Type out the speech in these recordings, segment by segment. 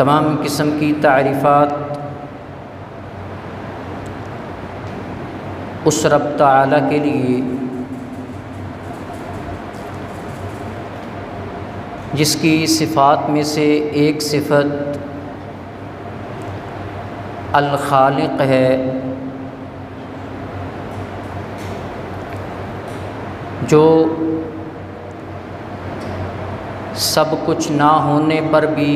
تمام قسم کی تعریفات اس رب تعالی کے لیے جس کی صفات میں سے ایک صفت الخالق ہے، جو سب کچھ نہ ہونے پر بھی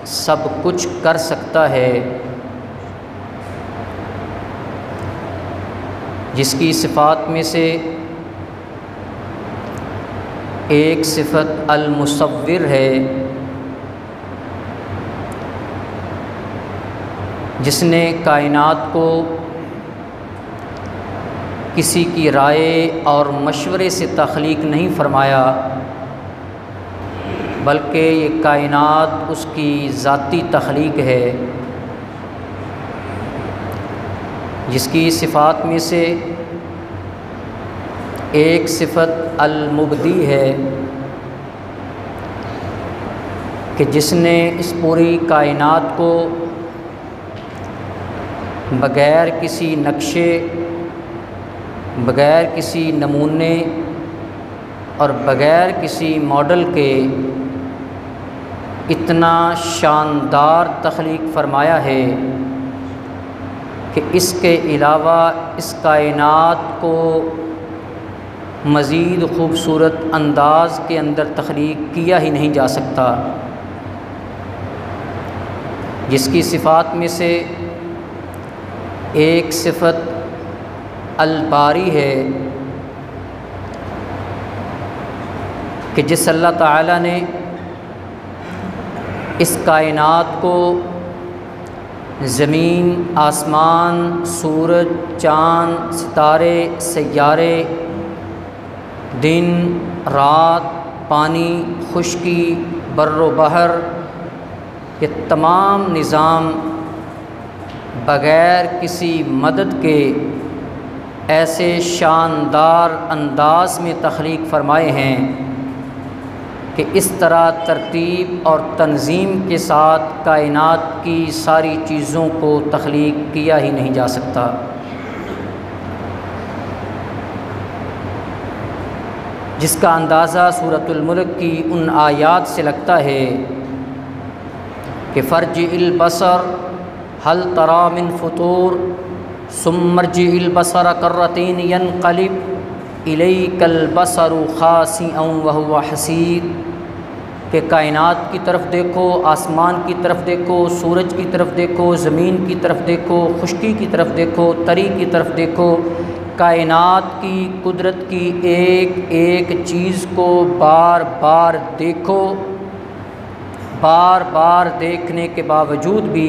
سب کچھ کر سکتا ہے، جس کی صفات میں سے ایک صفت المصور ہے، جس نے کائنات کو کسی کی رائے اور مشورے سے تخلیق نہیں فرمایا، بلکہ یہ کائنات اس کی ذاتی تخلیق ہے، جس کی صفات میں سے ایک صفت المبدی ہے کہ جس نے اس پوری کائنات کو بغیر کسی نقشے، بغیر کسی نمونے اور بغیر کسی ماڈل کے اتنا شاندار تخلیق فرمایا ہے کہ اس کے علاوہ اس کائنات کو مزید خوبصورت انداز کے اندر تخلیق کیا ہی نہیں جا سکتا، جس کی صفات میں سے ایک صفت الباری ہے کہ جس اللہ تعالی نے اس کائنات کو زمین، آسمان، سورج، چاند، ستارے، سیارے، دن، رات، پانی، خشکی، بر و بحر، یہ تمام نظام بغیر کسی مدد کے ایسے شاندار انداز میں تخلیق فرمائے ہیں کہ اس طرح ترتیب اور تنظیم کے ساتھ کائنات کی ساری چیزوں کو تخلیق کیا ہی نہیں جا سکتا۔ جس کا اندازہ سورۃ الملک کی ان آیات سے لگتا ہے کہ فرجع البصر هل ترى من فطور ثم ارجع البصر كرتين ينقلب إليك البصر خاسئا وهو حسير، کہ کائنات کی طرف دیکھو، آسمان کی طرف دیکھو، سورج کی طرف دیکھو، زمین کی طرف دیکھو، خشکی کی طرف دیکھو، تری کی طرف دیکھو، کائنات کی قدرت کی ایک ایک چیز کو بار بار دیکھو، بار بار دیکھنے کے باوجود بھی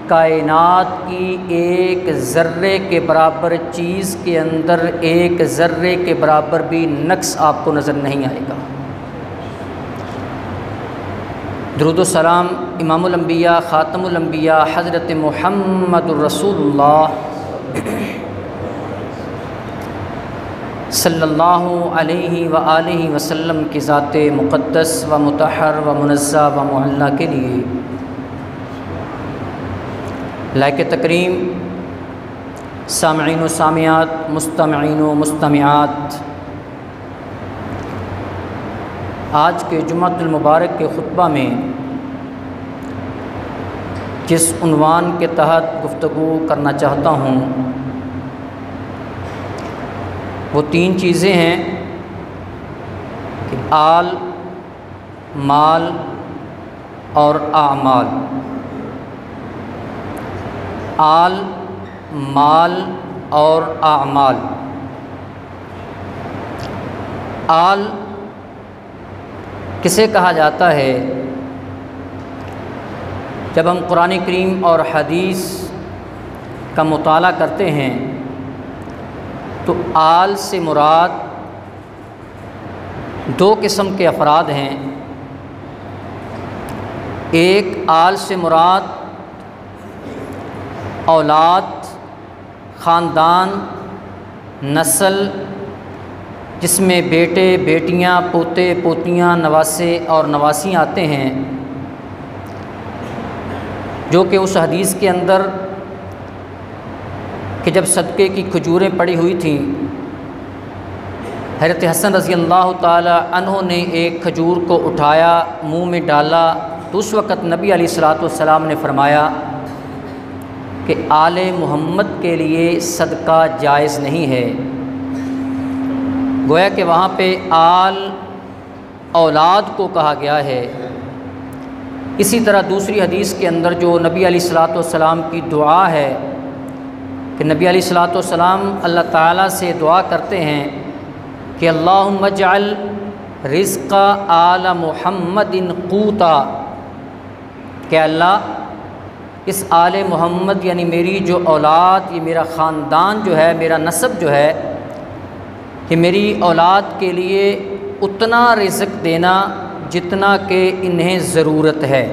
کائنات کی ایک ذرے کے برابر چیز کے اندر ایک ذرے کے برابر بھی نقص آپ کو نظر نہیں آئے گا۔ درود و سلام امام الانبیاء خاتم الانبیاء حضرت محمد الرسول اللہ صلی اللہ علیہ وآلہ وسلم کی ذات مقدس و مطہر و منزہ و معلیٰ کے لیے لائق تکریم سامعین و سامعات، مستمعین و مستمعات، آج کے جمعۃ المبارک کے خطبہ میں جس عنوان کے تحت گفتگو کرنا چاہتا ہوں وہ تین چیزیں ہیں کہ آل، مال اور اعمال۔ آل، مال اور اعمال۔ آل کسے کہا جاتا ہے؟ جب ہم قرآن کریم اور حدیث کا مطالعہ کرتے ہیں تو آل سے مراد دو قسم کے افراد ہیں۔ ایک آل سے مراد اولاد، خاندان، نسل، جس میں بیٹے، بیٹیاں، پوتے، پوتیاں، نواسے اور نواسی آتے ہیں، جو کہ اس حدیث کے اندر کہ جب صدقے کی کھجوریں پڑی ہوئی تھیں، حضرت حسن رضی اللہ تعالی عنہ نے ایک کھجور کو اٹھایا، منہ میں ڈالا، تو اس وقت نبی علیہ الصلاۃ والسلام نے فرمایا کہ آل محمد کے لیے صدقہ جائز نہیں ہے۔ گویا کہ وہاں پہ آل اولاد کو کہا گیا ہے۔ اسی طرح دوسری حدیث کے اندر جو نبی علیہ الصلاۃ والسلام کی دعا ہے کہ نبی علیہ الصلاۃ والسلام اللہ تعالیٰ سے دعا کرتے ہیں کہ اللہم اجعل رزق آل محمد قوتا، کہ اللہ اس آل محمد یعنی میری جو اولاد، یہ میرا خاندان جو ہے، میرا نسب جو ہے، کہ میری اولاد کے لیے اتنا رزق دینا جتنا کہ انہیں ضرورت ہے،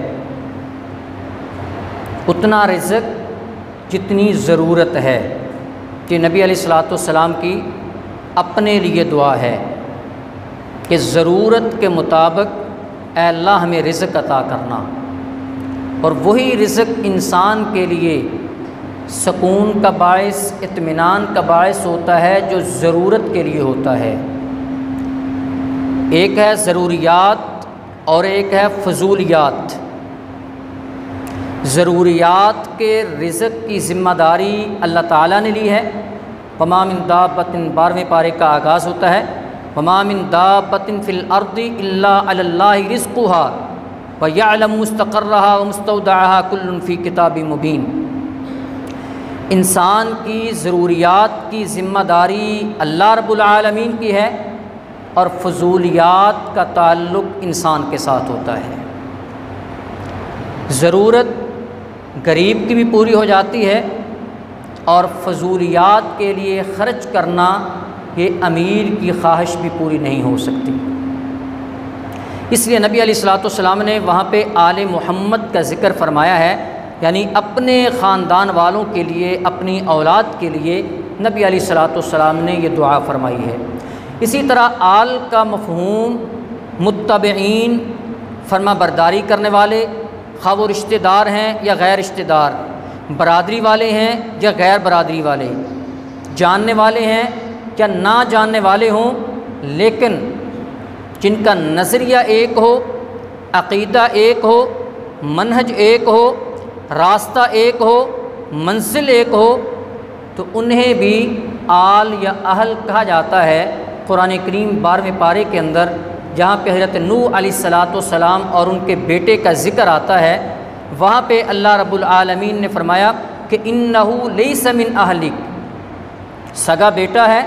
اتنا رزق جتنی ضرورت ہے۔ کہ نبی علیہ الصلاۃ والسلام کی اپنے لیے دعا ہے کہ ضرورت کے مطابق اے اللہ ہمیں رزق عطا کرنا، اور وہی رزق انسان کے لیے سکون کا باعث، اطمینان کا باعث ہوتا ہے جو ضرورت کے لیے ہوتا ہے۔ ایک ہے ضروریات اور ایک ہے فضولیات۔ ضروریات کے رزق کی ذمہ داری اللہ تعالیٰ نے لی ہے۔ وما من دابۃ، 12ویں پارے کا آغاز ہوتا ہے وما من دابۃ فی الارض الا علی اللہ رزقها ویعلم مستقرها ومستودعها کل فی کتاب مبین۔ انسان کی ضروریات کی ذمہ داری اللہ رب العالمین کی ہے، اور فضولیات کا تعلق انسان کے ساتھ ہوتا ہے۔ ضرورت غریب کی بھی پوری ہو جاتی ہے، اور فضولیات کے لیے خرچ کرنا یہ امیر کی خواہش بھی پوری نہیں ہو سکتی۔ اس لیے نبی علیہ الصلاۃ والسلام نے وہاں پہ آل محمد کا ذکر فرمایا ہے، یعنی اپنے خاندان والوں کے لیے، اپنی اولاد کے لیے نبی علیہ الصلاۃ والسلام نے یہ دعا فرمائی ہے۔ اسی طرح آل کا مفہوم متبعین، فرما برداری کرنے والے، خواہ وہ رشتہ دار ہیں یا غیر رشتہ دار، برادری والے ہیں یا غیر برادری والے، جاننے والے ہیں یا نہ جاننے والے ہوں، لیکن جن کا نظریہ ایک ہو، عقیدہ ایک ہو، منہج ایک ہو، راستہ ایک ہو، منزل ایک ہو، تو انہیں بھی آل یا اہل کہا جاتا ہے۔ قرآن کریم 12ویں پارے کے اندر جہاں پہ حضرت نوح علیہ الصلاۃ والسلام اور ان کے بیٹے کا ذکر آتا ہے، وہاں پہ اللہ رب العالمین نے فرمایا کہ انہ لیس من اہلک، سگا بیٹا ہے،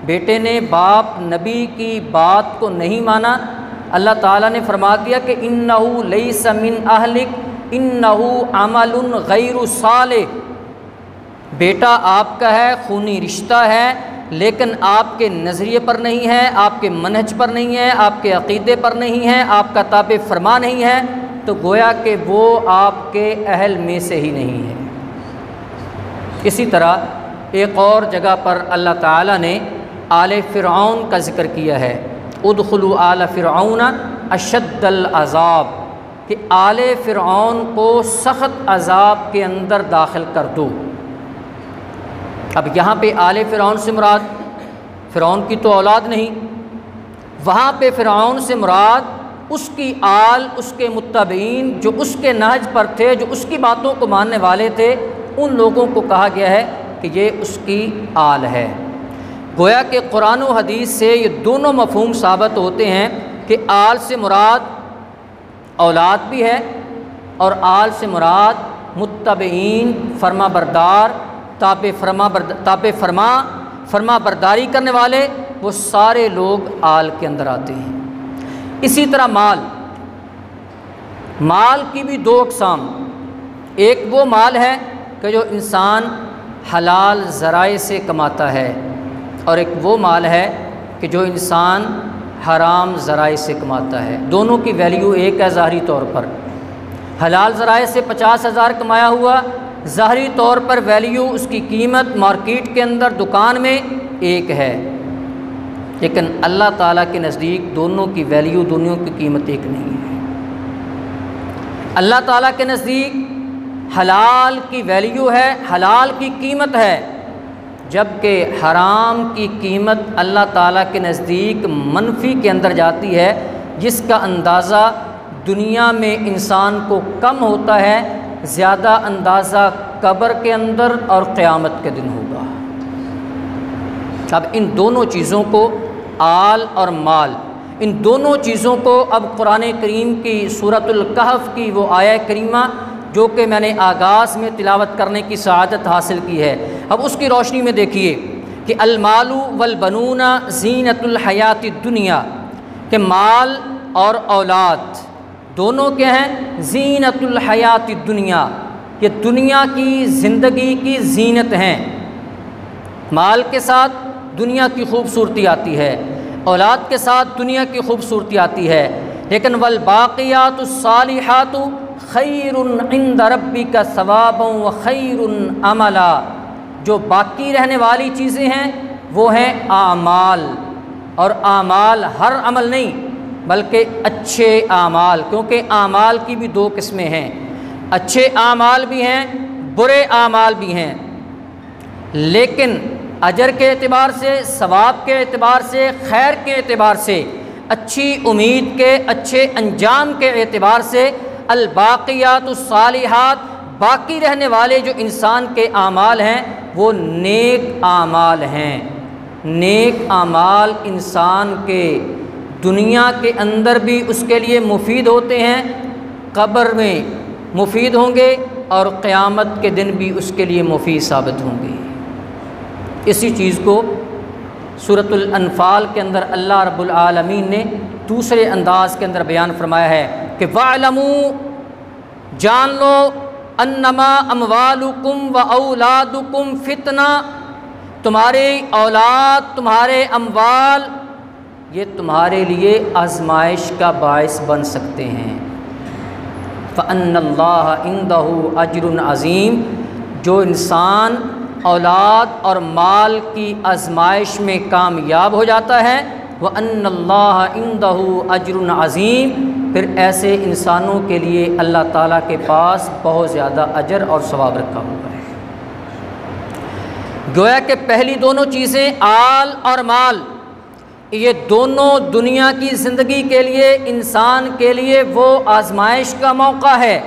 بیٹے نے باپ نبی کی بات کو نہیں مانا، اللہ تعالیٰ نے فرما دیا کہ انہ لیس من اہلک انہ عمل غیر صالح، بیٹا آپ کا ہے، خونی رشتہ ہے، لیکن آپ کے نظریے پر نہیں ہے، آپ کے منہج پر نہیں ہے، آپ کے عقیدے پر نہیں ہے، آپ کا تابع فرما نہیں ہے، تو گویا کہ وہ آپ کے اہل میں سے ہی نہیں ہے۔ اسی طرح ایک اور جگہ پر اللہ تعالیٰ نے آل فرعون کا ذکر کیا ہے، ادخلوا آل فرعون اشد العذاب، کہ آل فرعون کو سخت عذاب کے اندر داخل کر دو۔ اب یہاں پہ آل فرعون سے مراد فرعون کی تو اولاد نہیں، وہاں پہ فرعون سے مراد اس کی آل، اس کے متبعین جو اس کے نہج پر تھے، جو اس کی باتوں کو ماننے والے تھے، ان لوگوں کو کہا گیا ہے کہ یہ اس کی آل ہے۔ گویا کہ قرآن و حدیث سے یہ دونوں مفہوم ثابت ہوتے ہیں کہ آل سے مراد اولاد بھی ہے، اور آل سے مراد متبعین، فرما بردار، فرما برداری کرنے والے، وہ سارے لوگ آل کے اندر آتے ہیں۔ اسی طرح مال کی بھی دو اقسام، ایک وہ مال ہے کہ جو انسان حلال ذرائع سے کماتا ہے، اور ایک وہ مال ہے کہ جو انسان حرام ذرائع سے کماتا ہے۔ دونوں کی ویلیو ایک ہے ظاہری طور پر۔ حلال ذرائع سے 50,000 کمایا ہوا، ظاہری طور پر ویلیو، اس کی قیمت مارکیٹ کے اندر دکان میں ایک ہے، لیکن اللہ تعالیٰ کے نزدیک دونوں کی ویلیو، دونوں کی قیمت ایک نہیں ہے۔ اللہ تعالیٰ کے نزدیک حلال کی ویلیو ہے، حلال کی قیمت ہے، جبکہ حرام کی قیمت اللہ تعالیٰ کے نزدیک منفی کے اندر جاتی ہے، جس کا اندازہ دنیا میں انسان کو کم ہوتا ہے، زیادہ اندازہ قبر کے اندر اور قیامت کے دن ہوگا۔ اب ان دونوں چیزوں کو، آل اور مال، ان دونوں چیزوں کو اب قرآن کریم کی سورۃ الکہف کی وہ آیہ کریمہ جو کہ میں نے آغاز میں تلاوت کرنے کی سعادت حاصل کی ہے، اب اس کی روشنی میں دیکھیے کہ المال والبنون زینت الحیات الدنیا، کہ مال اور اولاد دونوں کیا ہیں؟ زینت الحیات الدنیا، یہ دنیا کی زندگی کی زینت ہیں۔ مال کے ساتھ دنیا کی خوبصورتی آتی ہے، اولاد کے ساتھ دنیا کی خوبصورتی آتی ہے، لیکن والباقیات الصالحات خیر عند ربک ثوابا وخیر عملا، جو باقی رہنے والی چیزیں ہیں وہ ہیں اعمال، اور اعمال ہر عمل نہیں بلکہ اچھے اعمال، کیونکہ اعمال کی بھی دو قسمیں ہیں، اچھے اعمال بھی ہیں، برے اعمال بھی ہیں، لیکن اجر کے اعتبار سے، ثواب کے اعتبار سے، خیر کے اعتبار سے، اچھی امید کے، اچھے انجام کے اعتبار سے الباقیات الصالحات، باقی رہنے والے جو انسان کے اعمال ہیں وہ نیک اعمال ہیں۔ نیک اعمال انسان کے دنیا کے اندر بھی اس کے لیے مفید ہوتے ہیں، قبر میں مفید ہوں گے، اور قیامت کے دن بھی اس کے لیے مفید ثابت ہوں گے۔ اسی چیز کو سورۃ الانفال کے اندر اللہ رب العالمین نے دوسرے انداز کے اندر بیان فرمایا ہے کہ وَاعْلَمُوا، جان لو، انما اموالکم و اولادکم فتنہ، تمہاری اولاد، تمہارے اموال، یہ تمہارے لیے آزمائش کا باعث بن سکتے ہیں۔ فَأَنَّ اللَّهَ عِندَهُ أَجْرٌ عَظِيمٌ، جو انسان اولاد اور مال کی آزمائش میں کامیاب ہو جاتا ہے، وَأَنَّ اللَّهَ عِندَهُ أَجْرٌ عَظِيمٌ، پھر ایسے انسانوں کے لیے اللہ تعالیٰ کے پاس بہت زیادہ اجر اور ثواب رکھا ہوا ہے۔ گویا کہ پہلی دونوں چیزیں آل اور مال، یہ دونوں دنیا کی زندگی کے لیے، انسان کے لیے وہ آزمائش کا موقع ہے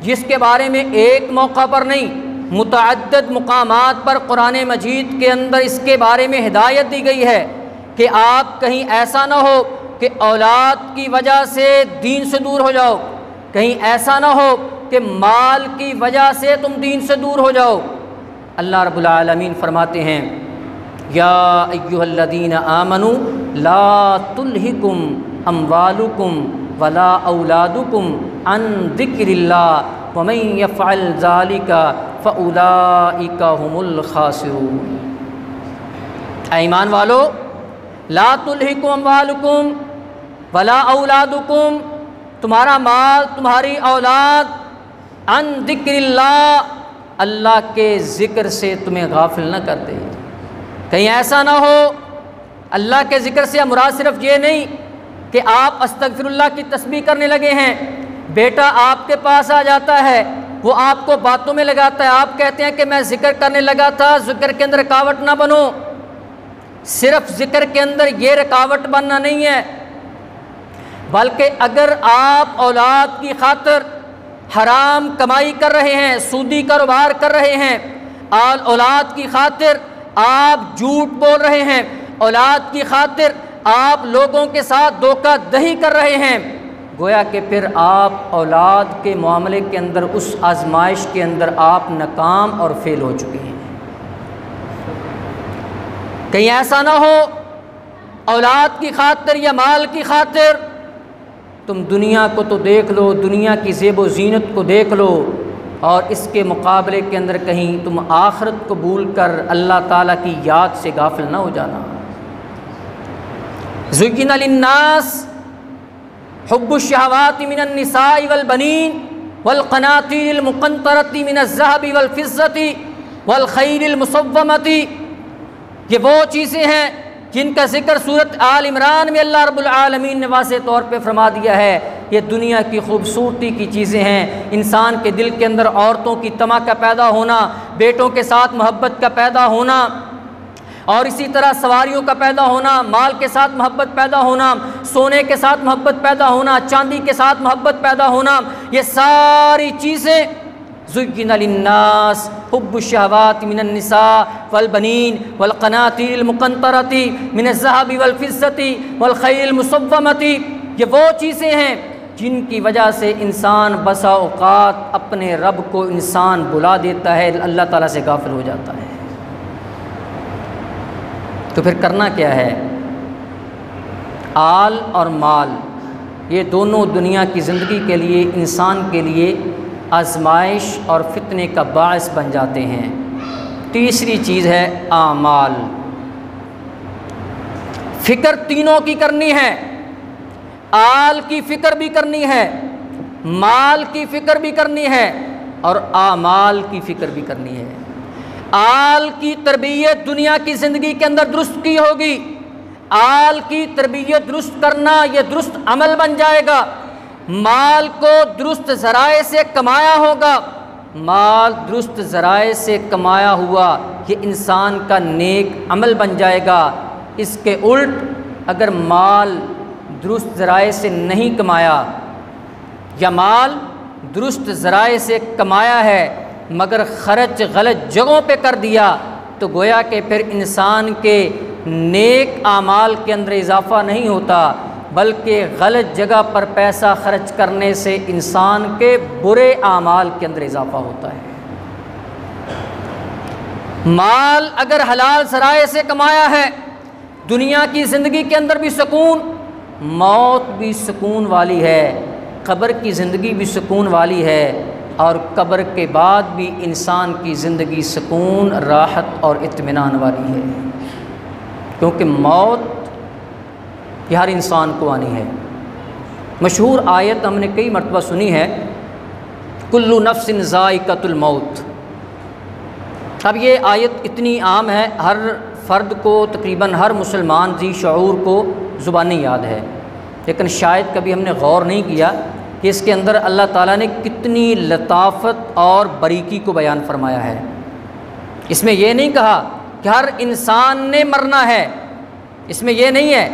جس کے بارے میں ایک موقع پر نہیں، متعدد مقامات پر قرآن مجید کے اندر اس کے بارے میں ہدایت دی گئی ہے کہ آپ کہیں ایسا نہ ہو کہ اولاد کی وجہ سے دین سے دور ہو جاؤ، کہیں ایسا نہ ہو کہ مال کی وجہ سے تم دین سے دور ہو جاؤ۔ اللہ رب العالمین فرماتے ہیں یا ایھا الذین آمنوا لا تلہکم اموالکم ولا اولادکم عن ذکر اللہ ومن یفعل ذلک فاولئک هم الخاسرون۔ اے ایمان والو، لا تلہکم اموالکم ولا اولادکم، تمہارا مال، تمہاری اولاد، عن ذکر اللہ، اللہ کے ذکر سے تمہیں غافل نہ کر دے۔ کہیں ایسا نہ ہو، اللہ کے ذکر سے مراد صرف یہ نہیں کہ آپ استغفر اللہ کی تسبیح کرنے لگے ہیں، بیٹا آپ کے پاس آ جاتا ہے، وہ آپ کو باتوں میں لگاتا ہے، آپ کہتے ہیں کہ میں ذکر کرنے لگا تھا، ذکر کے اندر رکاوٹ نہ بنو۔ صرف ذکر کے اندر یہ رکاوٹ بننا نہیں ہے، بلکہ اگر آپ اولاد کی خاطر حرام کمائی کر رہے ہیں، سودی کاروبار کر رہے ہیں، اولاد کی خاطر آپ جھوٹ بول رہے ہیں، اولاد کی خاطر آپ لوگوں کے ساتھ دھوکہ دہی کر رہے ہیں، گویا کہ پھر آپ اولاد کے معاملے کے اندر، اس آزمائش کے اندر آپ ناکام اور فیل ہو چکے ہیں۔ کہیں ایسا نہ ہو اولاد کی خاطر یا مال کی خاطر تم دنیا کو تو دیکھ لو، دنیا کی زیب و زینت کو دیکھ لو، اور اس کے مقابلے کے اندر کہیں تم آخرت کو بھول کر اللہ تعالیٰ کی یاد سے غافل نہ ہو جانا۔ زُيِّنَ لِلنَّاسِ حُبُّ الشَّهَوَاتِ مِنَ النِّسَاءِ وَالْبَنِينَ وَالْقَنَاطِيرِ الْمُقَنطَرَةِ مِنَ الذَّهَبِ وَالْفِضَّةِ وَالْخَيْلِ الْمُصَوَّمَةِ، یہ وہ چیزیں ہیں جن کا ذکر سورۃ آل عمران میں اللہ رب العالمین نے واضح طور پہ فرما دیا ہے یہ دنیا کی خوبصورتی کی چیزیں ہیں۔ انسان کے دل کے اندر عورتوں کی طمع کا پیدا ہونا، بیٹوں کے ساتھ محبت کا پیدا ہونا، اور اسی طرح سواریوں کا پیدا ہونا، مال کے ساتھ محبت پیدا ہونا، سونے کے ساتھ محبت پیدا ہونا، چاندی کے ساتھ محبت پیدا ہونا، یہ ساری چیزیں زُيِّنَ لِلنَّاسِ حُبُّ الشَّهَوَاتِ مِنَ النِّسَاءِ وَالْبَنِينَ وَالْقَنَاطِيرِ الْمُقَنطَرَةِ مِنَ الذَّهَبِ وَالْفِضَّةِ وَالْخَيْلِ الْمُسَوَّمَةِ، یہ وہ چیزیں ہیں جن کی وجہ سے انسان بسا اوقات اپنے رب کو انسان بلا دیتا ہے، اللہ تعالیٰ سے غافل ہو جاتا ہے۔ تو پھر کرنا کیا ہے؟ آل اور مال یہ دونوں دنیا کی زندگی کے لیے، انسان کے لیے آزمائش اور فتنے کا باعث بن جاتے ہیں۔ تیسری چیز ہے اعمال۔ فکر تینوں کی کرنی ہے، آل کی فکر بھی کرنی ہے، مال کی فکر بھی کرنی ہے، اور اعمال کی فکر بھی کرنی ہے۔ آل کی تربیت دنیا کی زندگی کے اندر درست کی ہوگی، آل کی تربیت درست کرنا یہ درست عمل بن جائے گا۔ مال کو درست ذرائع سے کمایا ہوگا، مال درست ذرائع سے کمایا ہوا یہ انسان کا نیک عمل بن جائے گا۔ اس کے الٹ اگر مال درست ذرائع سے نہیں کمایا، یا مال درست ذرائع سے کمایا ہے مگر خرچ غلط جگہوں پہ کر دیا، تو گویا کہ پھر انسان کے نیک اعمال کے اندر اضافہ نہیں ہوتا، بلکہ غلط جگہ پر پیسہ خرچ کرنے سے انسان کے برے اعمال کے اندر اضافہ ہوتا ہے۔ مال اگر حلال ذرائع سے کمایا ہے، دنیا کی زندگی کے اندر بھی سکون، موت بھی سکون والی ہے، قبر کی زندگی بھی سکون والی ہے، اور قبر کے بعد بھی انسان کی زندگی سکون، راحت اور اطمینان والی ہے، کیونکہ موت یہ ہر انسان کو آنی ہے۔ مشہور آیت ہم نے کئی مرتبہ سنی ہے، کل نفس ذائقۃ الموت۔ اب یہ آیت اتنی عام ہے، ہر فرد کو، تقریباً ہر مسلمان ذی شعور کو زبانی یاد ہے، لیکن شاید کبھی ہم نے غور نہیں کیا کہ اس کے اندر اللہ تعالیٰ نے کتنی لطافت اور باریکی کو بیان فرمایا ہے۔ اس میں یہ نہیں کہا کہ ہر انسان نے مرنا ہے، اس میں یہ نہیں ہے،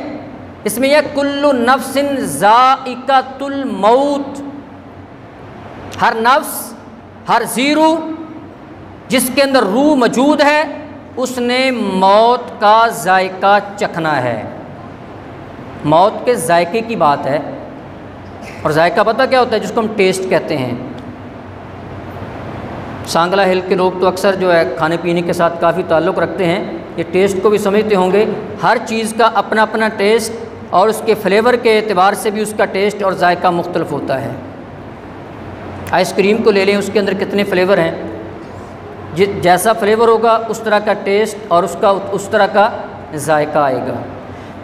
اس میں یہ کل نفس ذائقۃ الموت، ہر نفس، ہر ذی روح جس کے اندر روح موجود ہے اس نے موت کا ذائقہ چکھنا ہے۔ موت کے ذائقے کی بات ہے، اور ذائقہ پتہ کیا ہوتا ہے؟ جس کو ہم ٹیسٹ کہتے ہیں۔ سانگلہ ہل کے لوگ تو اکثر جو ہے کھانے پینے کے ساتھ کافی تعلق رکھتے ہیں، یہ ٹیسٹ کو بھی سمجھتے ہوں گے۔ ہر چیز کا اپنا اپنا ٹیسٹ اور اس کے فلیور کے اعتبار سے بھی اس کا ٹیسٹ اور ذائقہ مختلف ہوتا ہے۔ آئس کریم کو لے لیں، اس کے اندر کتنے فلیور ہیں، جیسا فلیور ہوگا اس طرح کا ٹیسٹ اور اس طرح کا ذائقہ آئے گا۔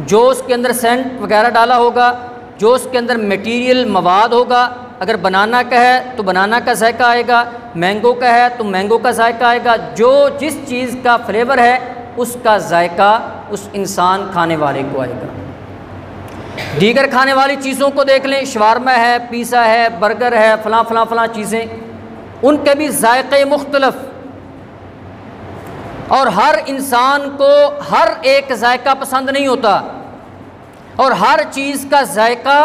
جو اس کے اندر سینٹ وغیرہ ڈالا ہوگا، جو اس کے اندر میٹیریل مواد ہوگا، اگر بنانا کا ہے تو بنانا کا ذائقہ آئے گا، مینگو کا ہے تو مینگو کا ذائقہ آئے گا، جو جس چیز کا فلیور ہے اس کا ذائقہ اس انسان کھانے والے کو آئے گا۔ دیگر کھانے والی چیزوں کو دیکھ لیں، شوارما ہے، پیزا ہے، برگر ہے، فلاں فلاں فلاں چیزیں، ان کے بھی ذائقے مختلف، اور ہر انسان کو ہر ایک ذائقہ پسند نہیں ہوتا، اور ہر چیز کا ذائقہ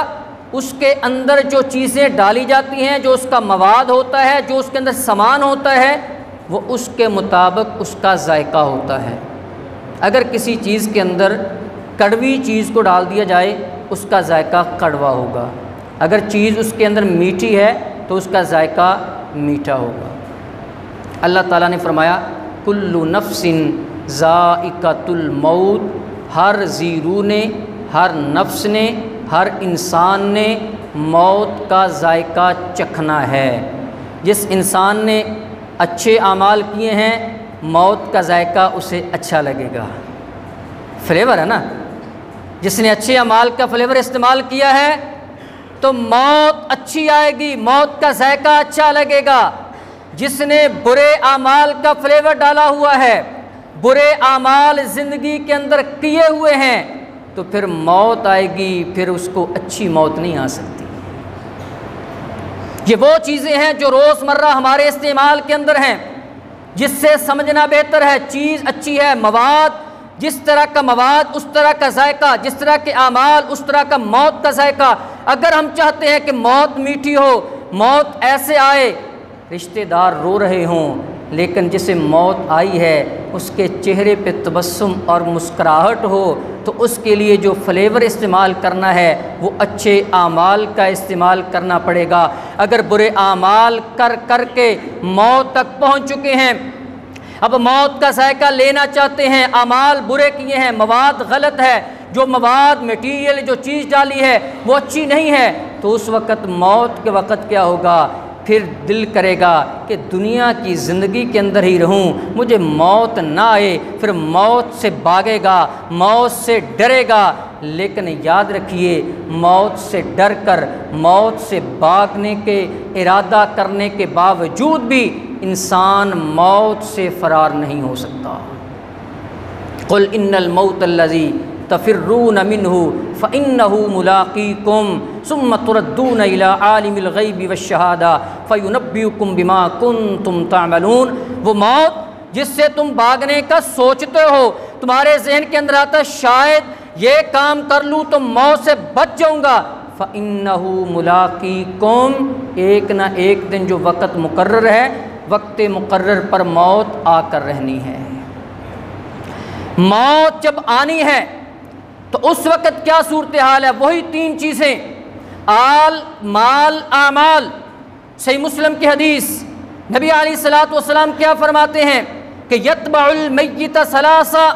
اس کے اندر جو چیزیں ڈالی جاتی ہیں، جو اس کا مواد ہوتا ہے، جو اس کے اندر سامان ہوتا ہے، وہ اس کے مطابق اس کا ذائقہ ہوتا ہے۔ اگر کسی چیز کے اندر کڑوی چیز کو ڈال دیا جائے اس کا ذائقہ کڑوا ہوگا، اگر چیز اس کے اندر میٹھی ہے تو اس کا ذائقہ میٹھا ہوگا۔ اللہ تعالیٰ نے فرمایا کل نفس ذائقۃ الموت، ہر ذی روح نے، ہر نفس نے، ہر انسان نے موت کا ذائقہ چکھنا ہے۔ جس انسان نے اچھے اعمال کیے ہیں موت کا ذائقہ اسے اچھا لگے گا، فلیور ہے نا، جس نے اچھے اعمال کا فلیور استعمال کیا ہے تو موت اچھی آئے گی، موت کا ذائقہ اچھا لگے گا۔ جس نے برے اعمال کا فلیور ڈالا ہوا ہے، برے اعمال زندگی کے اندر کیے ہوئے ہیں، تو پھر موت آئے گی، پھر اس کو اچھی موت نہیں آ سکتی۔ یہ وہ چیزیں ہیں جو روزمرہ ہمارے استعمال کے اندر ہیں، جس سے سمجھنا بہتر ہے چیز اچھی ہے، مواد جس طرح کا مواد اس طرح کا ذائقہ، جس طرح کے اعمال اس طرح کا موت کا ذائقہ۔ اگر ہم چاہتے ہیں کہ موت میٹھی ہو، موت ایسے آئے رشتہ دار رو رہے ہوں، لیکن جسے موت آئی ہے اس کے چہرے پہ تبسم اور مسکراہٹ ہو، تو اس کے لیے جو فلیور استعمال کرنا ہے وہ اچھے اعمال کا استعمال کرنا پڑے گا۔ اگر برے اعمال کر کر کے موت تک پہنچ چکے ہیں، اب موت کا ذائقہ لینا چاہتے ہیں، اعمال برے کیے ہیں، مواد غلط ہے، جو مواد میٹیریل جو چیز ڈالی ہے وہ اچھی نہیں ہے، تو اس وقت موت کے وقت کیا ہوگا؟ پھر دل کرے گا کہ دنیا کی زندگی کے اندر ہی رہوں، مجھے موت نہ آئے، پھر موت سے بھاگے گا، موت سے ڈرے گا۔ لیکن یاد رکھیے، موت سے ڈر کر، موت سے بھاگنے کے ارادہ کرنے کے باوجود بھی انسان موت سے فرار نہیں ہو سکتا۔ قل ان الموت الذی تفرون منہ فإنہ ملاقیکم ثم تردون الی عالم الغیب والشہادہ فینبئکم بما کنتم تعملون۔ وہ موت جس سے تم بھاگنے کا سوچتے ہو، تمہارے ذہن کے اندر آتا شاید یہ کام کر لوں تو موت سے بچ جاؤں گا، فإنہ ملاقیکم، ایک نہ ایک دن جو وقت مقرر ہے، وقت مقرر پر موت آ کر رہنی ہے۔ موت جب آنی ہے تو اس وقت کیا صورتحال ہے؟ وہی تین چیزیں، آل، مال، اعمال۔ صحیح مسلم کی حدیث، نبی علیہ الصلوۃ والسلام کیا فرماتے ہیں کہ یتبع المیت ثلاثہ،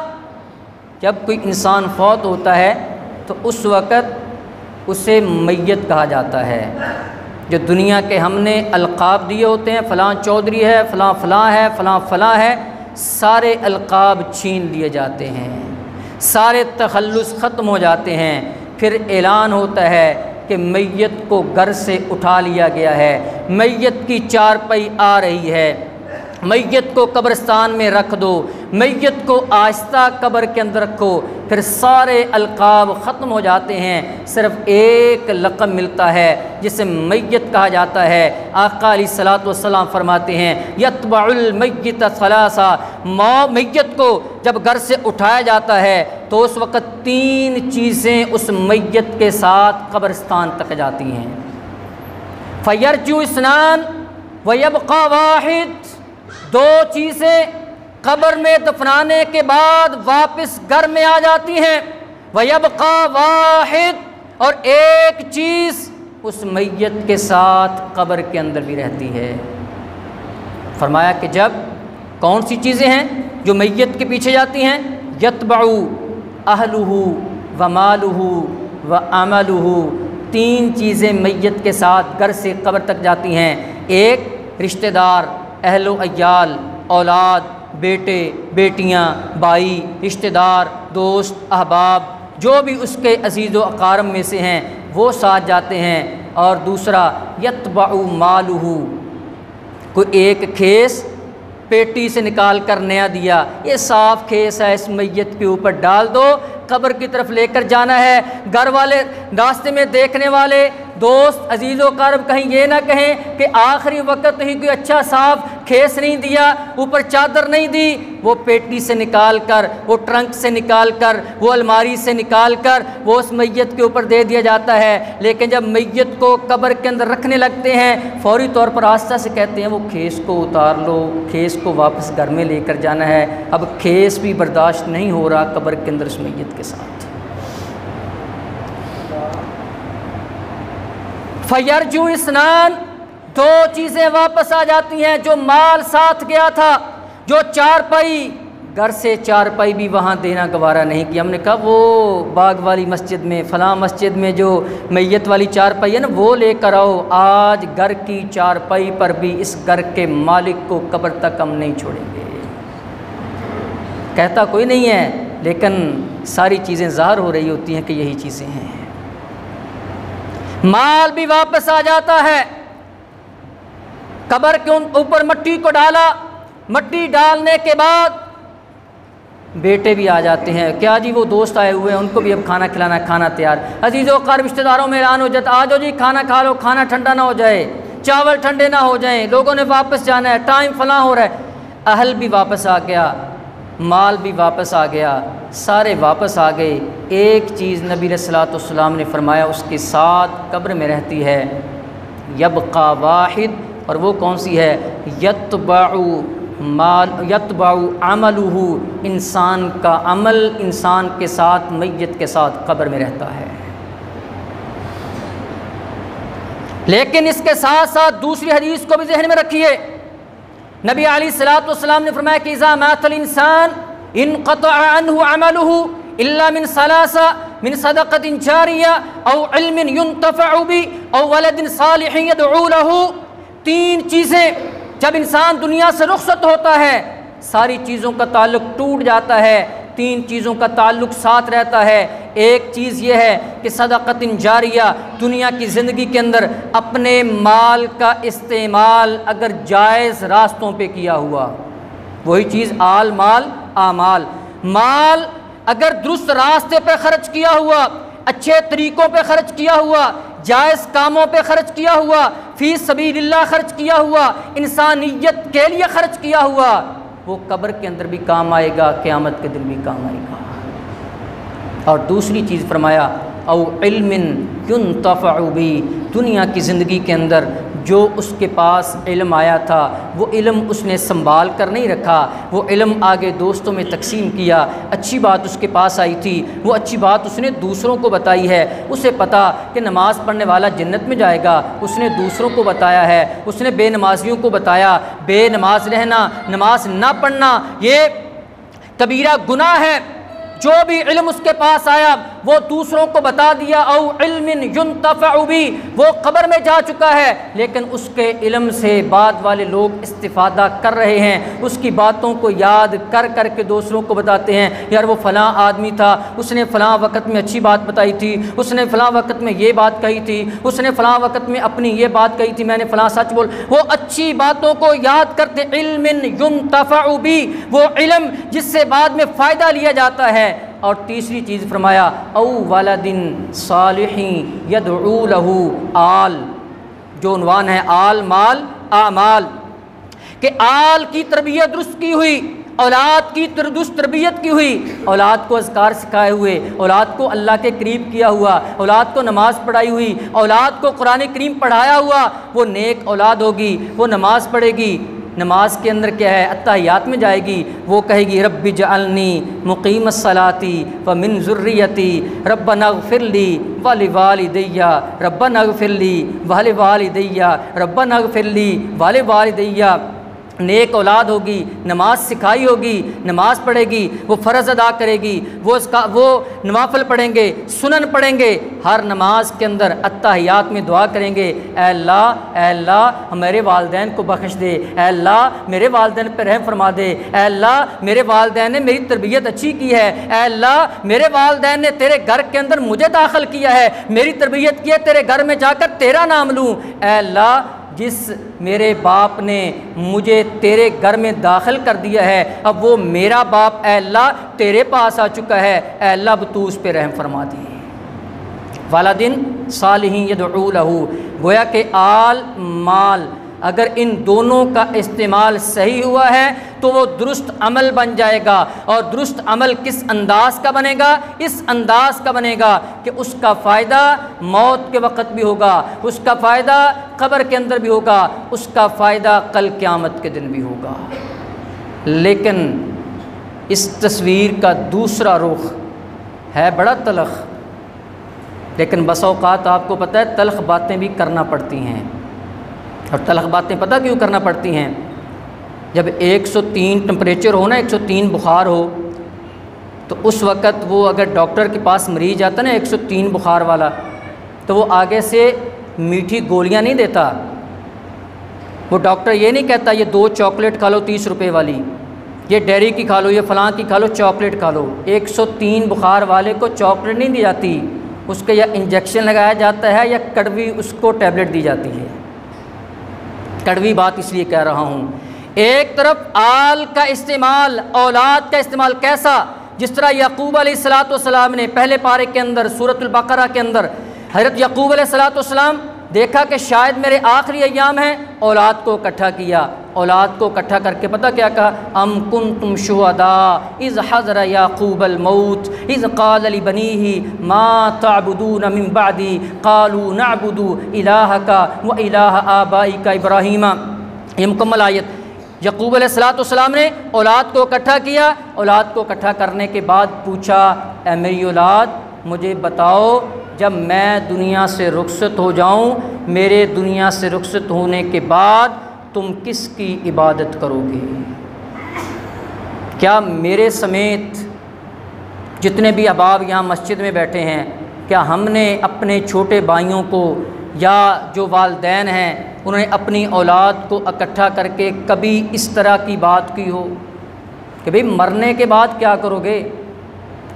جب کوئی انسان فوت ہوتا ہے تو اس وقت اسے میت کہا جاتا ہے۔ جو دنیا کے ہم نے القاب دیے ہوتے ہیں، فلاں چودھری ہے، فلاں فلاں ہے، فلاں فلاں ہے، سارے القاب چھین لیے جاتے ہیں، سارے تخلص ختم ہو جاتے ہیں۔ پھر اعلان ہوتا ہے کہ میت کو گھر سے اٹھا لیا گیا ہے، میت کی چارپائی آ رہی ہے، میت کو قبرستان میں رکھ دو، میت کو آہستہ قبر کے اندر رکھو۔ پھر سارے القاب ختم ہو جاتے ہیں، صرف ایک لقب ملتا ہے جسے میت کہا جاتا ہے۔ آقا علیہ الصلوۃ والسلام فرماتے ہیں یتبع المیت ثلاثہ، میت کو جب گھر سے اٹھایا جاتا ہے تو اس وقت تین چیزیں اس میت کے ساتھ قبرستان تک جاتی ہیں۔ فیرجع اثنان ویبقى واحد، دو چیزیں قبر میں دفنانے کے بعد واپس گھر میں آ جاتی ہیں، وَيَبْقَى واحد، اور ایک چیز اس میت کے ساتھ قبر کے اندر بھی رہتی ہے۔ فرمایا کہ جب کون سی چیزیں ہیں جو میت کے پیچھے جاتی ہیں؟ یتبع اہلہ ومالہ وعملہ، تین چیزیں میت کے ساتھ گھر سے قبر تک جاتی ہیں۔ ایک رشتہ دار، اہل و عیال، اولاد، بیٹے بیٹیاں، بھائی، رشتہ دار، دوست، احباب، جو بھی اس کے عزیز و اقارب میں سے ہیں وہ ساتھ جاتے ہیں۔ اور دوسرا یتبع مالہ، کوئی ایک کھیس پیٹی سے نکال کر نیا دیا، یہ صاف کھیس ہے، اس میت کے اوپر ڈال دو، قبر کی طرف لے کر جانا ہے۔ گھر والے، راستے میں دیکھنے والے دوست، عزیز و اقارب کہیں یہ نہ کہیں کہ آخری وقت ہی کوئی اچھا صاف کھیس نہیں دیا، اوپر چادر نہیں دی، وہ پیٹی سے نکال کر، وہ ٹرنک سے نکال کر، وہ الماری سے نکال کر وہ اس میت کے اوپر دے دیا جاتا ہے۔ لیکن جب میت کو قبر کے اندر رکھنے لگتے ہیں فوری طور پر آہستہ سے کہتے ہیں وہ کھیس کو اتار لو، کھیس کو واپس گھر میں لے کر جانا ہے۔ اب کھیس بھی برداشت نہیں ہو رہا قبر کے اندر اس میت کے ساتھ۔ فیرجع اثنان، دو چیزیں واپس آ جاتی ہیں، جو مال ساتھ گیا تھا، جو چارپائی، گھر سے چارپائی بھی وہاں دینا گوارا نہیں کیا۔ ہم نے کہا وہ باغ والی مسجد میں، فلاں مسجد میں جو میت والی چارپائی ہے نا وہ لے کر آؤ، آج گھر کی چارپائی پر بھی اس گھر کے مالک کو قبر تک ہم نہیں چھوڑیں گے۔ کہتا کوئی نہیں ہے لیکن ساری چیزیں ظاہر ہو رہی ہوتی ہیں کہ یہی چیزیں ہیں۔ مال بھی واپس آ جاتا ہے، قبر کے اوپر مٹی کو ڈالا، مٹی ڈالنے کے بعد بیٹے بھی آ جاتے ہیں، کیا جی وہ دوست آئے ہوئے ہیں ان کو بھی اب کھانا کھلانا، کھانا تیار، عزیز و اقارب رشتہ داروں میں اعلان ہو جاتا آ جاؤ جی کھانا کھا لو، کھانا ٹھنڈا نہ ہو جائے، چاول ٹھنڈے نہ ہو جائیں، لوگوں نے واپس جانا ہے، ٹائم فلاں ہو رہا ہے، اہل بھی واپس آ گیا، مال بھی واپس آ گیا، سارے واپس آ گئے، ایک چیز نبی علیہ الصلوۃ والسلام نے فرمایا اس کے ساتھ قبر میں رہتی ہے، یبقى واحد، اور وہ کون سی ہے؟ یتبع عملہ، انسان کا عمل انسان کے ساتھ، میت کے ساتھ قبر میں رہتا ہے۔ لیکن اس کے ساتھ ساتھ دوسری حدیث کو بھی ذہن میں رکھیے، نبی علیہ الصلوۃ والسلام نے فرمایا کہ اذا مات الانسان انقطع عنہ عملہ الا من ثلاث، من صدقۃ جاریہ او علم ينتفع به او ولد صالح يدعو له۔ تین چیزیں جب انسان دنیا سے رخصت ہوتا ہے ساری چیزوں کا تعلق ٹوٹ جاتا ہے، تین چیزوں کا تعلق ساتھ رہتا ہے۔ ایک چیز یہ ہے کہ صدقۃ جاریہ، دنیا کی زندگی کے اندر اپنے مال کا استعمال اگر جائز راستوں پہ کیا ہوا، وہی چیز آل مال اعمال، مال اگر درست راستے پہ خرچ کیا ہوا، اچھے طریقوں پہ خرچ کیا ہوا، جائز کاموں پہ خرچ کیا ہوا، فی سبیل اللہ خرچ کیا ہوا، انسانیت کے لیے خرچ کیا ہوا، وہ قبر کے اندر بھی کام آئے گا، قیامت کے دن بھی کام آئے گا۔ اور دوسری چیز فرمایا او علم ينتفع به، دنیا کی زندگی کے اندر جو اس کے پاس علم آیا تھا وہ علم اس نے سنبھال کر نہیں رکھا، وہ علم آگے دوستوں میں تقسیم کیا، اچھی بات اس کے پاس آئی تھی، وہ اچھی بات اس نے دوسروں کو بتائی ہے، اسے پتہ کہ نماز پڑھنے والا جنت میں جائے گا، اس نے دوسروں کو بتایا ہے، اس نے بے نمازیوں کو بتایا بے نماز رہنا، نماز نہ پڑھنا یہ کبیرہ گناہ ہے۔ جو بھی علم اس کے پاس آیا وہ دوسروں کو بتا دیا، او علم ينتفع به، وہ قبر میں جا چکا ہے لیکن اس کے علم سے بعد والے لوگ استفادہ کر رہے ہیں، اس کی باتوں کو یاد کر کر کے دوسروں کو بتاتے ہیں، یار وہ فلاں آدمی تھا، اس نے فلاں وقت میں اچھی بات بتائی تھی، اس نے فلاں وقت میں یہ بات کہی تھی، اس نے فلاں وقت میں اپنی یہ بات کہی تھی، میں نے فلاں سچ بول، وہ اچھی باتوں کو یاد کرتے، علم ينتفع به، وہ علم جس سے بعد میں فائدہ لیا جاتا ہے۔ اور تیسری چیز فرمایا او ولد صالح یدعو له، آل، جو عنوان ہے آل مال اعمال، کہ آل کی تربیت درست کی ہوئی، اولاد کی درست تربیت کی ہوئی، اولاد کو اذکار سکھائے ہوئے، اولاد کو اللہ کے قریب کیا ہوا، اولاد کو نماز پڑھائی ہوئی، اولاد کو قرآن کریم پڑھایا ہوا، وہ نیک اولاد ہوگی، وہ نماز پڑھے گی، نماز کے اندر کیا ہے اتحیات میں جائے گی، وہ کہے گی رب اجعلنی مقیم الصلاۃ ومن ذریتی ربنا اغفر لی ولوالدی ربنا اغفر لی ولوالدی ربنا اغفر لی ولوالدی۔ نیک اولاد ہوگی، نماز سکھائی ہوگی، نماز پڑھے گی، وہ فرض ادا کرے گی، وہ نوافل پڑھیں گے، سنن پڑھیں گے، ہر نماز کے اندر اتحیات میں دعا کریں گے، اے اللہ میرے والدین کو بخش دے، اے اللہ میرے والدین پہ رحم فرما دے، اے اللہ میرے والدین نے میری تربیت اچھی کی ہے، اے اللہ میرے والدین نے تیرے گھر کے اندر مجھے داخل کیا ہے، میری تربیت کی ہے، تیرے گھر میں جا کر تیرا نام لوں، اے اللہ جس میرے باپ نے مجھے تیرے گھر میں داخل کر دیا ہے اب وہ میرا باپ اے اللہ تیرے پاس آ چکا ہے، اے اللہ اب تو اس پہ رحم فرما دی۔ والدین صالح یدعو لہ، گویا کہ آل مال اگر ان دونوں کا استعمال صحیح ہوا ہے تو وہ درست عمل بن جائے گا، اور درست عمل کس انداز کا بنے گا؟ اس انداز کا بنے گا کہ اس کا فائدہ موت کے وقت بھی ہوگا، اس کا فائدہ قبر کے اندر بھی ہوگا، اس کا فائدہ کل قیامت کے دن بھی ہوگا۔ لیکن اس تصویر کا دوسرا رخ ہے بڑا تلخ، لیکن بس اوقات آپ کو پتہ ہے تلخ باتیں بھی کرنا پڑتی ہیں، اور تلخ باتیں پتہ کیوں کرنا پڑتی ہیں؟ جب 103 ٹمپریچر ہو نا، 103 بخار ہو، تو اس وقت وہ اگر ڈاکٹر کے پاس مریض آتا نا 103 بخار والا، تو وہ آگے سے میٹھی گولیاں نہیں دیتا، وہ ڈاکٹر یہ نہیں کہتا یہ 2 چاکلیٹ کھا لو 30 روپے والی، یہ ڈیری کی کھا لو، یہ فلاں کی کھا لو، چاکلیٹ کھا لو۔ 103 بخار والے کو چاکلیٹ نہیں دی جاتی، اس کے یا انجیکشن لگایا جاتا ہے یا کڑوی اس کو ٹیبلٹ دی جاتی ہے۔ کڑوی بات اس لیے کہہ رہا ہوں، ایک طرف آل کا استعمال، اولاد کا استعمال کیسا؟ جس طرح یعقوب علیہ الصلوۃ والسلام نے پہلے پارے کے اندر سورۃ البقرہ کے اندر حضرت یعقوب علیہ الصلوۃ والسلام دیکھا کہ شاید میرے آخری ایام ہیں، اولاد کو اکٹھا کیا، اولاد کو اکٹھا کر کے پتہ کیا کہا، ام کنتم شہداء اذ حضر یعقوب الموت اذ قال لبنیہ ما تعبدون من بعدی قالوا نعبد الہک و الہ آبائک ابراہیم۔ یہ مکمل آیت۔ یعقوب علیہ السلام نے اولاد کو اکٹھا کیا، اولاد کو اکٹھا کرنے کے بعد پوچھا، اے میری اولاد مجھے بتاؤ جب میں دنیا سے رخصت ہو جاؤں، میرے دنیا سے رخصت ہونے کے بعد تم کس کی عبادت کرو گے؟ کیا میرے سمیت جتنے بھی احباب یہاں مسجد میں بیٹھے ہیں، کیا ہم نے اپنے چھوٹے بھائیوں کو یا جو والدین ہیں انہوں نے اپنی اولاد کو اکٹھا کر کے کبھی اس طرح کی بات کی ہو کہ بھئی مرنے کے بعد کیا کرو گے؟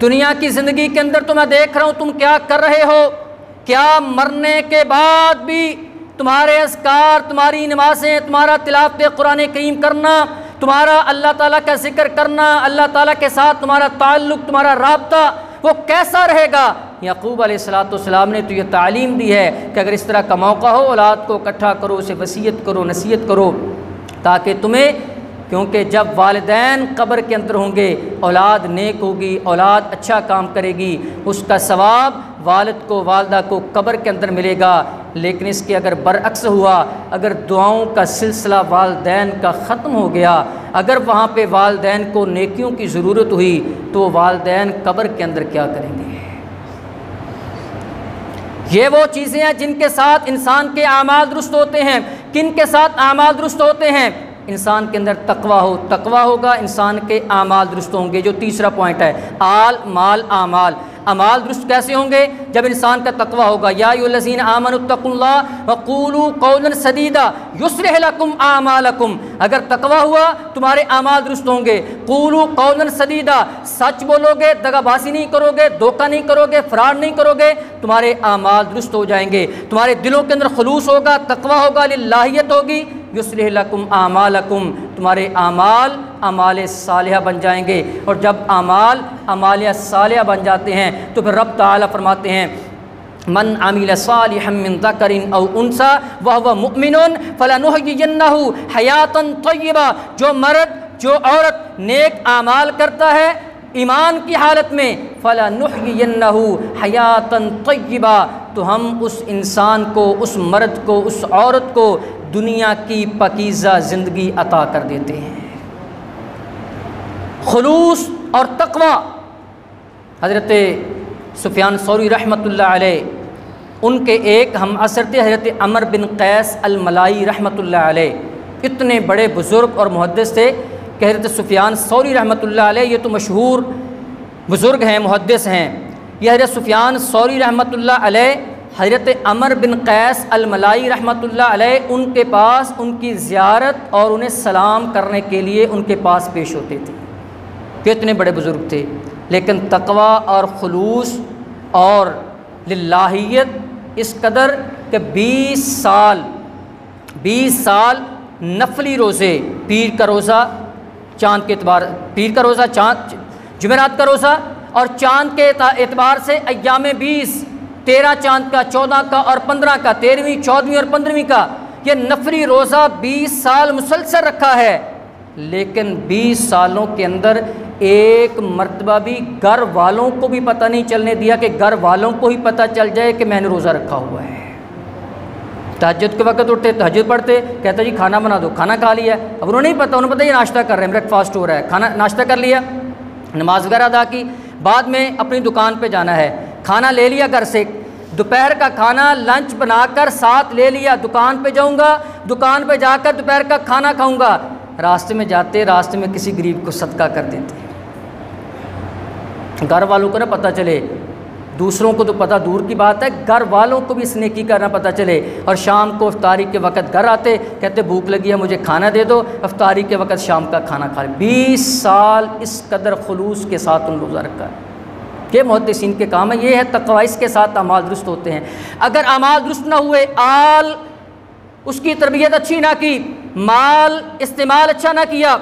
دنیا کی زندگی کے اندر تو میں دیکھ رہا ہوں تم کیا کر رہے ہو، کیا مرنے کے بعد بھی تمہارے اذکار، تمہاری نمازیں، تمہارا تلاوت قرآن کریم کرنا، تمہارا اللہ تعالیٰ کا ذکر کرنا، اللہ تعالیٰ کے ساتھ تمہارا تعلق، تمہارا رابطہ وہ کیسا رہے گا؟ یعقوب علیہ السلام نے تو یہ تعلیم دی ہے کہ اگر اس طرح کا موقع ہو اولاد کو اکٹھا کرو، اسے وصیت کرو، نصیحت کرو، تاکہ تمہیں، کیونکہ جب والدین قبر کے اندر ہوں گے اولاد نیک ہوگی، اولاد اچھا کام کرے گی، اس کا ثواب والد کو، والدہ کو قبر کے اندر ملے گا۔ لیکن اس کے اگر برعکس ہوا، اگر دعاؤں کا سلسلہ والدین کا ختم ہو گیا، اگر وہاں پہ والدین کو نیکیوں کی ضرورت ہوئی تو والدین قبر کے اندر کیا کریں گے؟ یہ وہ چیزیں ہیں جن کے ساتھ انسان کے اعمال درست ہوتے ہیں۔ کن کے ساتھ اعمال درست ہوتے ہیں؟ انسان کے اندر تقویٰ ہو، تقویٰ ہوگا انسان کے اعمال درست ہوں گے، جو تیسرا پوائنٹ ہے، آل مال اعمال۔ اعمال درست کیسے ہوں گے؟ جب انسان کا تقویٰ ہوگا۔ یا ایھا الذین آمنوا اتقوا اللہ وقولوا قولا سدیدا یصلح لکم اعمالکم۔ اگر تقویٰ ہوا تمہارے اعمال درست ہوں گے۔ قولوا قولا سدیدا، سچ بولو گے، دغا بازی نہیں کرو گے، دھوکہ نہیں کرو گے، فراڈ نہیں کرو گے، تمہارے اعمال درست ہو جائیں گے۔ تمہارے دلوں کے اندر خلوص ہوگا، تقویٰ ہوگا، للہیت ہوگی، یصلح لکم اعمالکم، تمہارے اعمال اعمال صالحہ بن جائیں گے۔ اور جب اعمال اعمال صالحہ بن جاتے ہیں تو پھر رب تعالیٰ فرماتے ہیں من عمل صالحا من ذکر او انثی وهو مؤمن فلنحیینہ حیاتا طیبہ، جو مرد جو عورت نیک اعمال کرتا ہے ایمان کی حالت میں، فلنحیینہ حیاتا طیبہ، تو ہم اس انسان کو، اس مرد کو، اس عورت کو دنیا کی پاکیزہ زندگی عطا کر دیتے ہیں۔ خلوص اور تقویٰ، حضرت سفیان ثوری رحمۃ اللہ علیہ، ان کے ایک ہم عصر تھے حضرت عمر بن قیس الملائی رحمۃ اللہ علیہ، اتنے بڑے بزرگ اور محدث تھے کہ حضرت سفیان ثوری رحمۃ اللہ علیہ، یہ تو مشہور بزرگ ہیں، محدث ہیں، یہ حضرت سفیان ثوری رحمۃ اللہ علیہ حضرت عمر بن قیس الملائی رحمۃ اللہ علیہ ان کے پاس ان کی زیارت اور انہیں سلام کرنے کے لیے ان کے پاس پیش ہوتے تھے، کتنے بڑے بزرگ تھے، لیکن تقویٰ اور خلوص اور للہیت اس قدر کہ 20 سال نفلی روزے، پیر کا روزہ چاند کے اعتبار، پیر کا روزہ چاند، جمعرات کا روزہ، اور چاند کے اعتبار سے ایام 20، 13 چاند کا، 14 کا اور 15 کا، 13ویں، 14ویں اور 15ویں کا، یہ نفلی روزہ 20 سال مسلسل رکھا ہے۔ لیکن 20 سالوں کے اندر ایک مرتبہ بھی گھر والوں کو بھی پتہ نہیں چلنے دیا کہ گھر والوں کو ہی پتہ چل جائے کہ میں نے روزہ رکھا ہوا ہے۔ تہجد کے وقت اٹھتے، تہجد پڑھتے، کہتا جی کھانا بنا دو، کھانا کھا لیا، اب انہوں نہیں پتہ، انہوں پتہ یہ ناشتہ کر رہے ہیں، بریک فاسٹ ہو رہا ہے، کھانا ناشتہ کر لیا، نماز وغیرہ ادا کی، بعد میں اپنی دکان پہ جانا ہے، کھانا لے لیا گھر سے، دوپہر کا کھانا لنچ بنا کر ساتھ لے لیا، دکان پہ جاؤں گا، دکان پہ جا کر دوپہر کا کھانا کھاؤں گا، راستے میں جاتے راستے میں کسی غریب کو صدقہ کر دیتے، گھر والوں کو نہ پتہ چلے، دوسروں کو تو پتہ دور کی بات ہے، گھر والوں کو بھی اس نیکی کا نہ پتہ چلے، اور شام کو افطاری کے وقت گھر آتے، کہتے بھوک لگی ہے مجھے کھانا دے دو، افطاری کے وقت شام کا کھانا کھا لے۔ 20 سال اس قدر خلوص کے ساتھ ان روزہ رکھا ہے، یہ محدثین کے کام ہے، یہ ہے تقویٰ، اس کے ساتھ اعمال درست ہوتے ہیں۔ اگر اعمال درست نہ ہوئے، آل اس کی تربیت اچھی نہ کی، مال استعمال اچھا نہ کیا،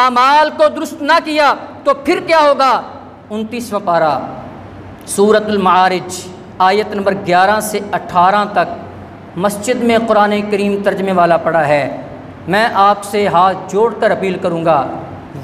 اعمال کو درست نہ کیا، تو پھر کیا ہوگا؟ 29واں پارہ سورۃ المعارج آیت نمبر 11 سے 18 تک مسجد میں قرآن کریم ترجمے والا پڑھا ہے، میں آپ سے ہاتھ جوڑ کر اپیل کروں گا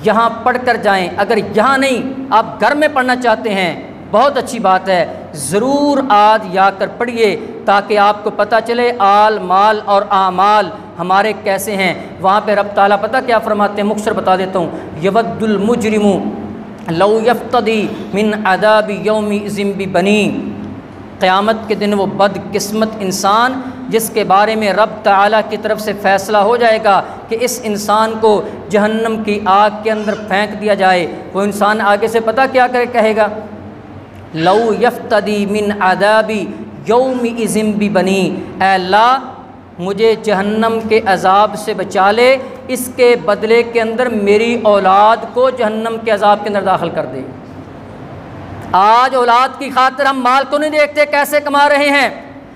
یہاں پڑھ کر جائیں۔ اگر یہاں نہیں آپ گھر میں پڑھنا چاہتے ہیں بہت اچھی بات ہے، ضرور آج یا کر پڑھیے تاکہ آپ کو پتہ چلے آل مال اور اعمال ہمارے کیسے ہیں۔ وہاں پہ رب تعالیٰ پتہ کیا فرماتے ہیں، مختصر بتا دیتا ہوں، یود المجرم لو یفتدی من عذاب یومئذ ببنی، قیامت کے دن وہ بد قسمت انسان جس کے بارے میں رب تعالیٰ کی طرف سے فیصلہ ہو جائے گا کہ اس انسان کو جہنم کی آگ کے اندر پھینک دیا جائے، وہ انسان آگے سے پتہ کیا کہے گا، لو یفتدی من عذاب یومئذ ببنی، اے اللہ مجھے جہنم کے عذاب سے بچا لے، اس کے بدلے کے اندر میری اولاد کو جہنم کے عذاب کے اندر داخل کر دے۔ آج اولاد کی خاطر ہم مال کو نہیں دیکھتے کیسے کما رہے ہیں،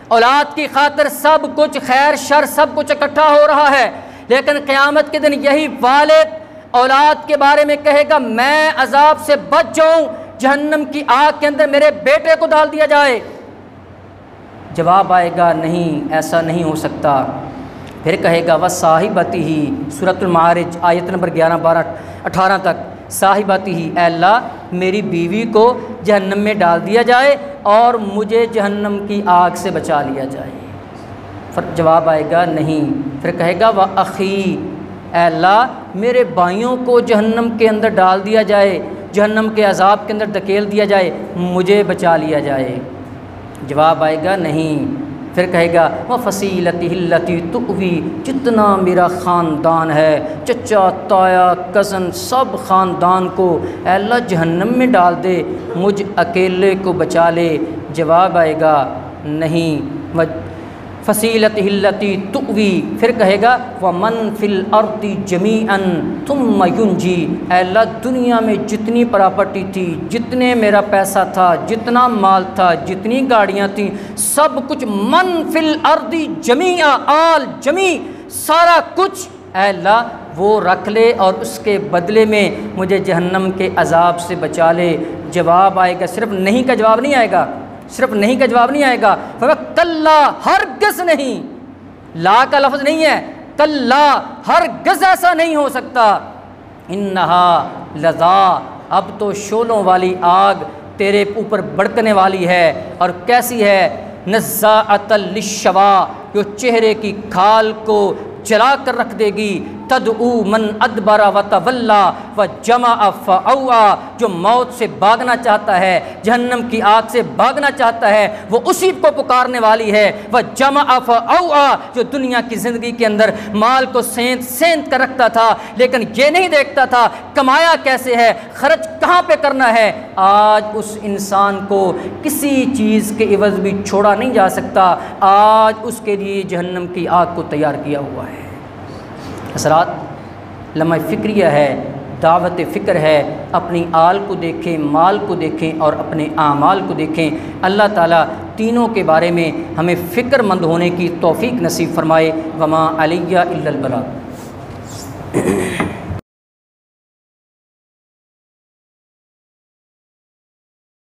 اولاد کی خاطر سب کچھ خیر شر سب کچھ اکٹھا ہو رہا ہے، لیکن قیامت کے دن یہی والد اولاد کے بارے میں کہے گا میں عذاب سے بچ جاؤں، جہنم کی آگ کے اندر میرے بیٹے کو ڈال دیا جائے۔ جواب آئے گا نہیں، ایسا نہیں ہو سکتا۔ پھر کہے گا وصاحبتہ، سورۃ المعارج آیت نمبر 11، 12، 18 تک، صاحبتہ، اے اللہ میری بیوی کو جہنم میں ڈال دیا جائے اور مجھے جہنم کی آگ سے بچا لیا جائے۔ جواب آئے گا نہیں۔ پھر کہے گا وأخی، اے اللہ میرے بھائیوں کو جہنم کے اندر ڈال دیا جائے، جہنم کے عذاب کے اندر دھکیل دیا جائے، مجھے بچا لیا جائے۔ جواب آئے گا نہیں۔ پھر کہے گا وفصیلتہ التی تؤوی، جتنا میرا خاندان ہے، چچا تایا کزن سب خاندان کو اے اللہ جہنم میں ڈال دے، مجھ اکیلے کو بچا لے۔ جواب آئے گا نہیں۔ فصیلتہ التی تؤوی، پھر کہے گا ومن فی الارض جمیعا ثم ینجی، اے اللہ دنیا میں جتنی پراپرٹی تھی، جتنے میرا پیسہ تھا، جتنا مال تھا، جتنی گاڑیاں تھیں، سب کچھ من فی الارض جمیعا، آل جمیع، سارا کچھ اے اللہ وہ رکھ لے اور اس کے بدلے میں مجھے جہنم کے عذاب سے بچا لے۔ جواب آئے گا، صرف نہیں کا جواب نہیں آئے گا، صرف نہیں کا جواب نہیں آئے گا، کلا، ہرگز نہیں، لا کا لفظ نہیں ہے، کلا ہرگز ایسا نہیں ہو سکتا، انہا لظا، اب تو شعلوں والی آگ تیرے اوپر بھڑکنے والی ہے، اور کیسی ہے، نزاعۃ للشوا، جو چہرے کی کھال کو جلا کر رکھ دے گی، تدعو من ادبر وتولا وجمع فاوعى، جو موت سے بھاگنا چاہتا ہے، جہنم کی آگ سے بھاگنا چاہتا ہے، وہ اسی کو پکارنے والی ہے، وجمع فاوعى، جو دنیا کی زندگی کے اندر مال کو سینت کر رکھتا تھا لیکن یہ نہیں دیکھتا تھا کمایا کیسے ہے، خرچ کہاں پہ کرنا ہے، آج اس انسان کو کسی چیز کے عوض بھی چھوڑا نہیں جا سکتا، آج اس کے لیے جہنم کی آگ کو تیار کیا ہوا ہے۔ حضرات، لمحہ فکریہ ہے، دعوت فکر ہے، اپنی آل کو دیکھیں، مال کو دیکھیں اور اپنے اعمال کو دیکھیں۔ اللہ تعالیٰ تینوں کے بارے میں ہمیں فکر مند ہونے کی توفیق نصیب فرمائے۔ وما علیہ الا البلاغ۔